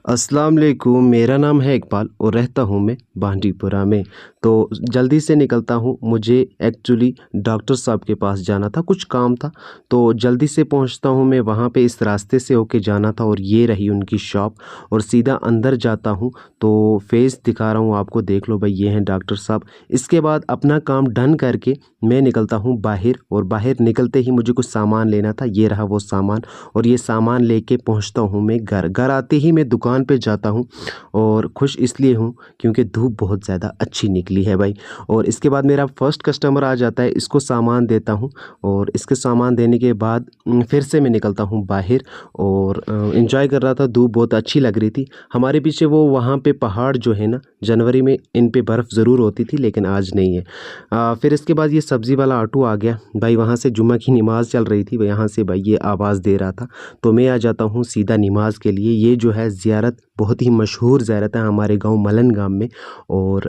अस्सलाम वालेकुम, मेरा नाम है इकबाल और रहता हूँ मैं बांडीपुरा में। तो जल्दी से निकलता हूँ, मुझे एक्चुअली डॉक्टर साहब के पास जाना था, कुछ काम था। तो जल्दी से पहुँचता हूँ मैं वहाँ पे, इस रास्ते से होके जाना था और ये रही उनकी शॉप। और सीधा अंदर जाता हूँ तो फेस दिखा रहा हूँ आपको, देख लो भाई ये हैं डॉक्टर साहब। इसके बाद अपना काम डन करके मैं निकलता हूँ बाहर, और बाहर निकलते ही मुझे कुछ सामान लेना था, ये रहा वो सामान। और ये सामान लेके पहुँचता हूँ मैं घर। घर आते ही मैं दुकान पे जाता हूँ और खुश इसलिए हूँ क्योंकि धूप बहुत ज़्यादा अच्छी निकली है भाई। और इसके बाद मेरा फर्स्ट कस्टमर आ जाता है, इसको सामान देता हूँ और इसके सामान देने के बाद फिर से मैं निकलता हूँ बाहर और एंजॉय कर रहा था। धूप बहुत अच्छी लग रही थी। हमारे पीछे वो वहाँ पे पहाड़ जो है ना, जनवरी में इन पे बर्फ़ ज़रूर होती थी लेकिन आज नहीं है। फिर इसके बाद ये सब्ज़ी वाला ऑटो आ गया भाई, वहाँ से जुम्मा की नमाज़ चल रही थी, यहाँ से भाई ये आवाज़ दे रहा था। तो मैं आ जाता हूँ सीधा नमाज़ के लिए। ये जो है ज़ियारत बहुत ही मशहूर ज़ियारत है हमारे गांव मलन गांव में। और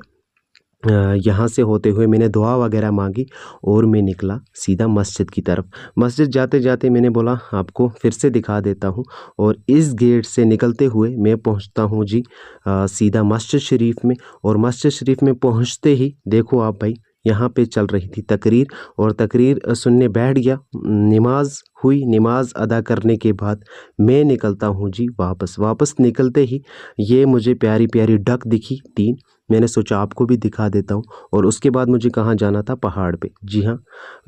यहाँ से होते हुए मैंने दुआ वगैरह मांगी और मैं निकला सीधा मस्जिद की तरफ। मस्जिद जाते जाते मैंने बोला आपको फिर से दिखा देता हूँ। और इस गेट से निकलते हुए मैं पहुँचता हूँ जी सीधा मस्जिद शरीफ में। और मस्जिद शरीफ में पहुँचते ही देखो आप भाई, यहाँ पे चल रही थी तकरीर, और तकरीर सुनने बैठ गया। नमाज हुई, नमाज अदा करने के बाद मैं निकलता हूँ जी वापस। वापस निकलते ही ये मुझे प्यारी प्यारी डक दिखी 3। मैंने सोचा आपको भी दिखा देता हूँ। और उसके बाद मुझे कहाँ जाना था, पहाड़ पे। जी हाँ,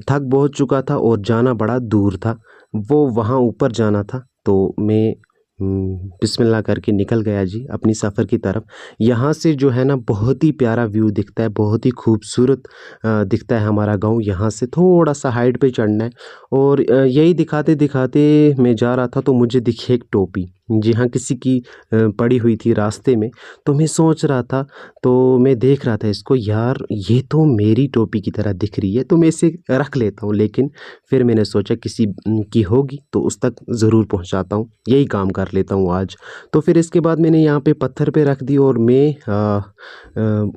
थक बहुत चुका था और जाना बड़ा दूर था, वो वहाँ ऊपर जाना था। तो मैं बिस्मिल्लाह करके निकल गया जी अपनी सफ़र की तरफ। यहाँ से जो है ना बहुत ही प्यारा व्यू दिखता है, बहुत ही खूबसूरत दिखता है हमारा गांव। यहाँ से थोड़ा सा हाइट पे चढ़ना है। और यही दिखाते दिखाते मैं जा रहा था तो मुझे दिखी एक टोपी, जी हाँ, किसी की पड़ी हुई थी रास्ते में। तो मैं सोच रहा था, तो मैं देख रहा था इसको, यार ये तो मेरी टोपी की तरह दिख रही है, तो मैं इसे रख लेता हूँ। लेकिन फिर मैंने सोचा किसी की होगी तो उस तक ज़रूर पहुँचाता हूँ, यही काम कर लेता हूँ आज। तो फिर इसके बाद मैंने यहाँ पे पत्थर पे रख दी और मैं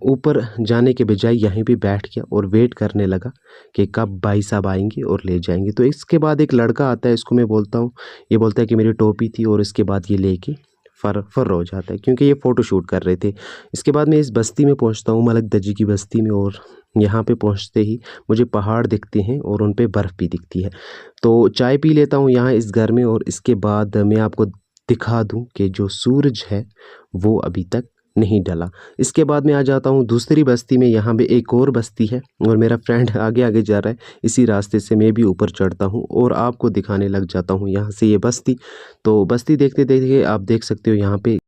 ऊपर जाने के बजाय यहीं पे बैठ गया और वेट करने लगा कि कब भाई साहब आएंगे और ले जाएंगे। तो इसके बाद एक लड़का आता है, इसको मैं बोलता हूँ, ये बोलता है कि मेरी टोपी थी, और इसके बाद ये लेके फर हो जाता है क्योंकि ये फ़ोटो शूट कर रहे थे। इसके बाद मैं इस बस्ती में पहुंचता हूँ, मलक दजी की बस्ती में। और यहाँ पे पहुँचते ही मुझे पहाड़ दिखते हैं और उन पे बर्फ़ भी दिखती है। तो चाय पी लेता हूँ यहाँ इस घर में, और इसके बाद मैं आपको दिखा दूँ कि जो सूरज है वो अभी तक नहीं ढला। इसके बाद मैं आ जाता हूँ दूसरी बस्ती में। यहाँ पे एक और बस्ती है और मेरा फ्रेंड आगे आगे जा रहा है, इसी रास्ते से मैं भी ऊपर चढ़ता हूँ और आपको दिखाने लग जाता हूँ यहाँ से ये बस्ती। तो बस्ती देखते देखते आप देख सकते हो यहाँ पे